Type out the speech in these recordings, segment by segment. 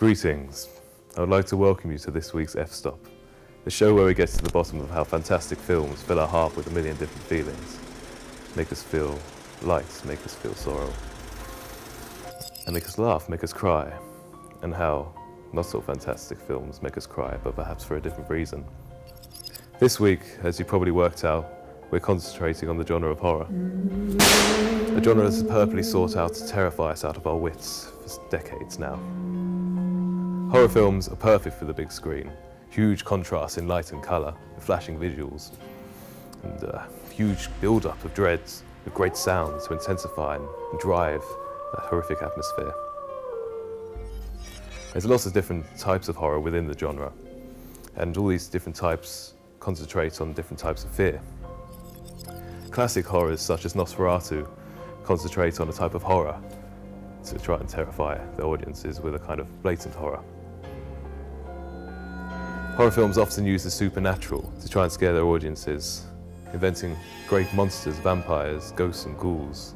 Greetings. I would like to welcome you to this week's F-Stop, the show where we get to the bottom of how fantastic films fill our heart with a million different feelings. Make us feel light, make us feel sorrow, and make us laugh, make us cry, and how not so fantastic films make us cry, but perhaps for a different reason. This week, as you probably worked out, we're concentrating on the genre of horror. A genre that's purposely sought out to terrify us out of our wits for decades now. Horror films are perfect for the big screen. Huge contrasts in light and colour, and flashing visuals, and a huge build-up of dreads with great sounds to intensify and drive that horrific atmosphere. There's lots of different types of horror within the genre, and all these different types concentrate on different types of fear. Classic horrors such as Nosferatu concentrate on a type of horror to try and terrify the audiences with a kind of blatant horror. Horror films often use the supernatural to try and scare their audiences, inventing great monsters, vampires, ghosts and ghouls.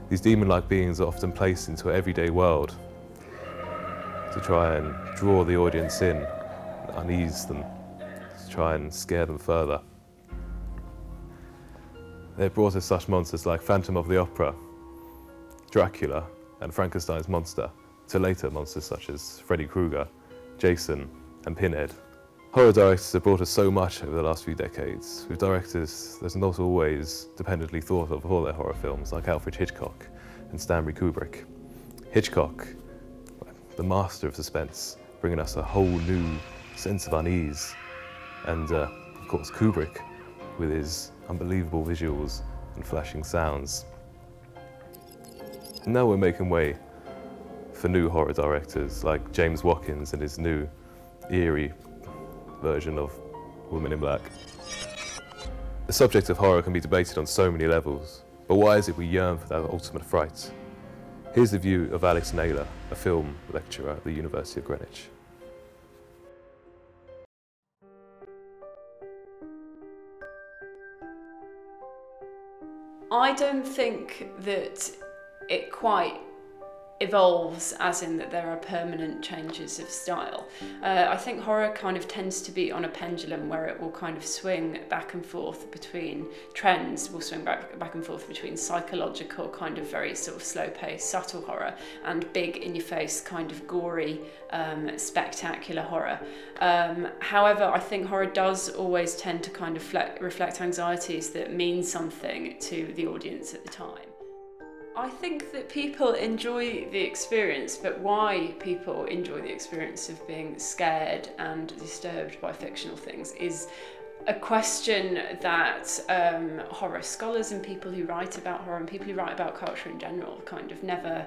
These demon-like beings are often placed into an everyday world to try and draw the audience in, unease them, to try and scare them further. They've brought us such monsters like Phantom of the Opera, Dracula and Frankenstein's monster, to later monsters such as Freddy Krueger, Jason and Pinhead. Horror directors have brought us so much over the last few decades, with directors that's not always dependently thought of for their horror films, like Alfred Hitchcock and Stanley Kubrick. Hitchcock, the master of suspense, bringing us a whole new sense of unease, and of course Kubrick, with his unbelievable visuals and flashing sounds. And now we're making way for new horror directors like James Watkins and his new eerie version of Woman in Black. The subject of horror can be debated on so many levels, but why is it we yearn for that ultimate fright? Here's the view of Alex Naylor, a film lecturer at the University of Greenwich. I don't think that it quite evolves, as in that there are permanent changes of style. I think horror kind of tends to be on a pendulum where it will kind of swing back and forth between trends, will swing back and forth between psychological, kind of very sort of slow-paced, subtle horror, and big, in-your-face, kind of gory, spectacular horror. However, I think horror does always tend to kind of reflect anxieties that mean something to the audience at the time. I think that people enjoy the experience, but why people enjoy the experience of being scared and disturbed by fictional things is a question that horror scholars and people who write about horror and people who write about culture in general kind of never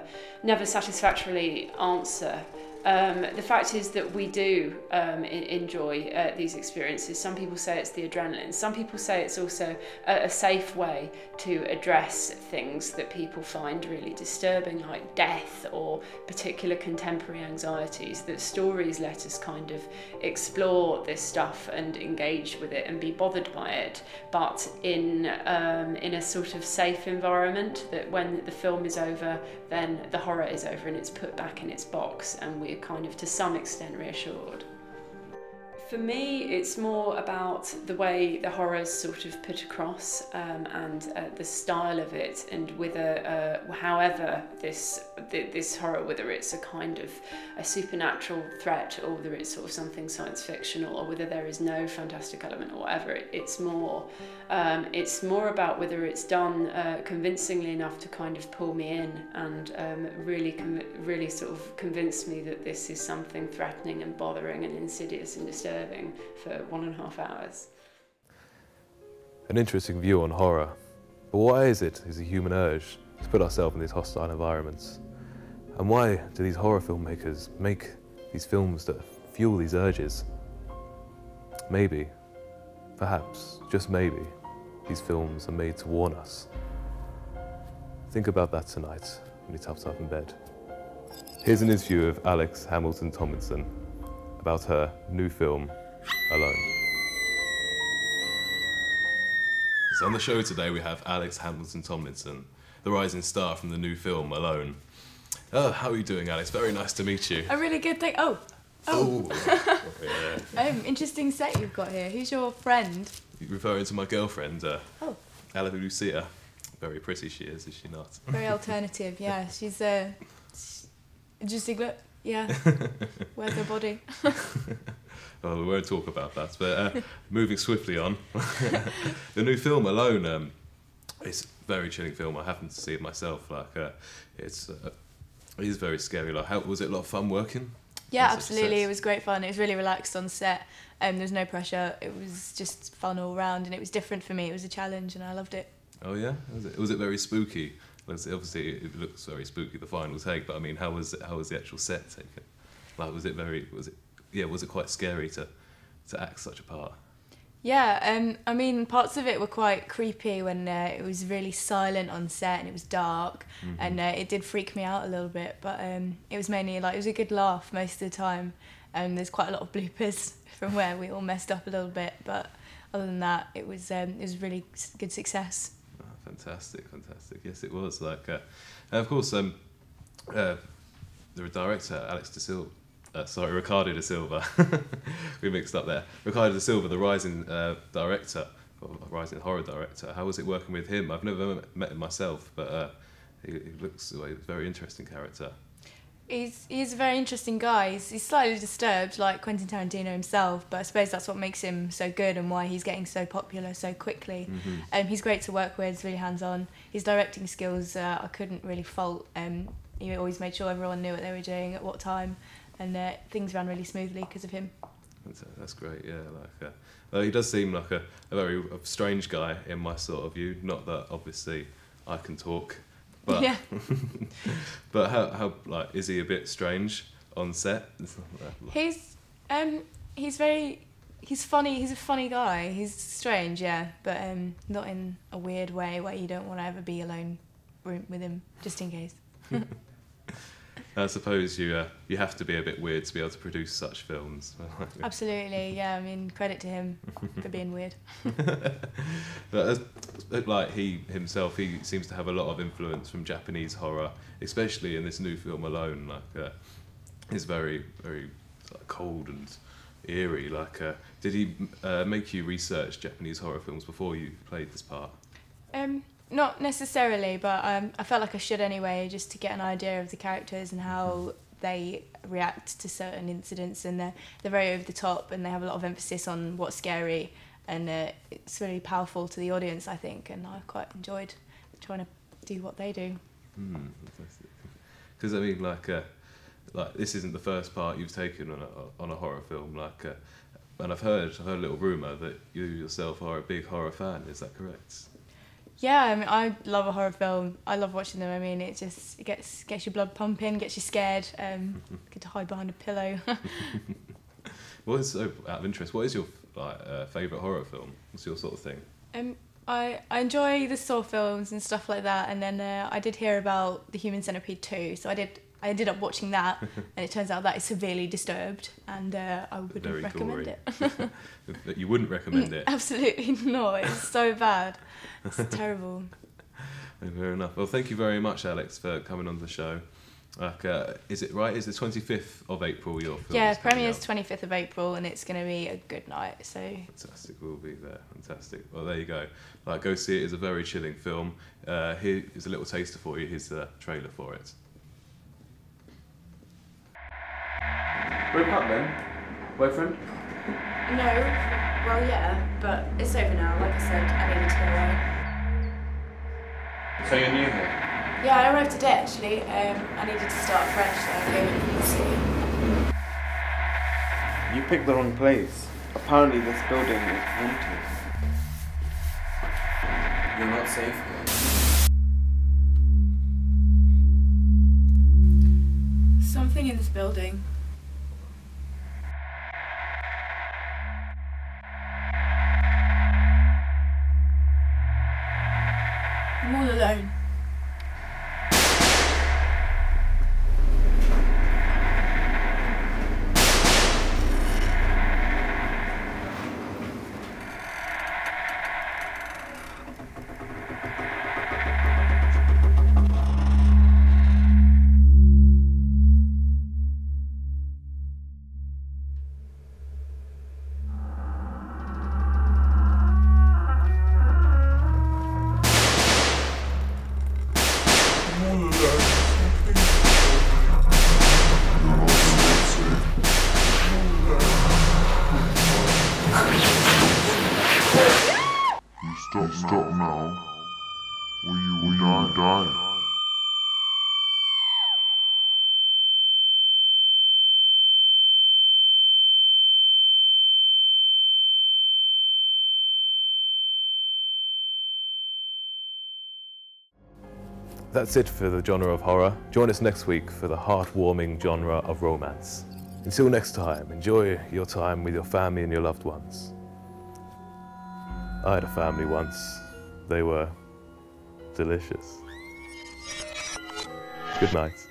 satisfactorily answer. The fact is that we do enjoy these experiences. Some people say it's the adrenaline. Some people say it's also a safe way to address things that people find really disturbing, like death or particular contemporary anxieties, that stories let us kind of explore this stuff and engage with it and be bothered by it, but in a sort of safe environment, that when the film is over, then the horror is over and it's put back in its box and we're kind of to some extent reassured. For me, it's more about the way the horror is sort of put across and the style of it, and whether, however this horror, whether it's a kind of a supernatural threat or whether it's sort of something science fictional or whether there is no fantastic element or whatever, it's more about whether it's done convincingly enough to kind of pull me in and really sort of convince me that this is something threatening and bothering and insidious and disturbing for 1.5 hours. An interesting view on horror, but why is it a human urge to put ourselves in these hostile environments? And why do these horror filmmakers make these films that fuel these urges? Maybe, perhaps, just maybe, these films are made to warn us. Think about that tonight when you're tucked up in bed. Here's an interview of Alex Hamilton Tomlinson about her new film, Alone. So on the show today we have Alex Hamilton Tomlinson, the rising star from the new film, Alone. Oh, how are you doing, Alex? Very nice to meet you. A really good thing. Oh. Yeah. Interesting set you've got here. Who's your friend? You're referring to my girlfriend, Oh. Alice Lucia. Very pretty she is she not? Very alternative, yeah. She's interesting look. Yeah. Where's her body? Well, we won't talk about that, but moving swiftly on. The new film Alone, it's a very chilling film. I happened to see it myself. Like, it is very scary. Like, how was it? A lot of fun working? Yeah, absolutely. It was great fun. It was really relaxed on set. There was no pressure. It was just fun all round, and it was different for me. It was a challenge, and I loved it. Oh yeah, was it very spooky? Obviously, it looks very spooky, the final take. But I mean, how was the actual set taken? Like, was it quite scary to act such a part? Yeah, I mean, parts of it were quite creepy when it was really silent on set and it was dark, and it did freak me out a little bit. But it was mainly like, it was a good laugh most of the time. There's quite a lot of bloopers from where we all messed up a little bit, but other than that, it was really good success. Oh, fantastic. Yes, it was. Like, of course, the director Ricardo da Silva. We mixed up there. Ricardo da Silva, the rising rising horror director. How was it working with him? I've never met him myself, but he looks like a very interesting character. He's a very interesting guy. He's slightly disturbed, like Quentin Tarantino himself, but I suppose that's what makes him so good and why he's getting so popular so quickly. He's great to work with, he's really hands-on. His directing skills, I couldn't really fault. He always made sure everyone knew what they were doing at what time, and things ran really smoothly because of him. That's great, yeah. Like, he does seem like a very strange guy in my sort of view. Not that Yeah. obviously I can talk, but but how like, is he a bit strange on set? He's funny. He's a funny guy. He's strange, yeah, but not in a weird way where you don't want to ever be alone with him, just in case. I suppose you have to be a bit weird to be able to produce such films. Absolutely, yeah. I mean, credit to him for being weird. But like he himself, he seems to have a lot of influence from Japanese horror, especially in this new film Alone. Like, it's very, very like, cold and eerie. Like, did he make you research Japanese horror films before you played this part? Not necessarily, but I felt like I should anyway, just to get an idea of the characters and how they react to certain incidents. And they're very over the top, and they have a lot of emphasis on what's scary, and it's really powerful to the audience, I think. And I've quite enjoyed trying to do what they do. Because I mean, like this isn't the first part you've taken on a horror film. Like, and I've heard a little rumor that you yourself are a big horror fan. Is that correct? Yeah, I mean, I love a horror film. I love watching them. I mean, it gets your blood pumping, gets you scared. Get to hide behind a pillow. Out of interest, what is your favourite horror film? What's your sort of thing? I enjoy the Saw films and stuff like that. And then I did hear about the Human Centipede 2, so I ended up watching that, and it turns out that is severely disturbed, and I wouldn't recommend it. You wouldn't recommend it? Absolutely not. It's so bad. It's terrible. Fair enough. Well, thank you very much, Alex, for coming on the show. Like, is it right? Is the 25th of April your film? Yeah, premiere's 25th of April, and it's going to be a good night. So fantastic, we'll be there. Fantastic. Well, there you go. Like, go see it. It's a very chilling film. Here is a little taster for you. Here's the trailer for it. Broke up then? Boyfriend? no, well yeah, but it's over now. Like I said, I needed to go away. So you're new here? Yeah, I arrived today actually. I needed to start fresh, so I'm going to see. You picked the wrong place. Apparently this building is haunted. You're not safe here. Something in this building. I'm all alone. stop now, or you will die. That's it for the genre of horror. Join us next week for the heartwarming genre of romance. Until next time, enjoy your time with your family and your loved ones. I had a family once. They were delicious. Good night.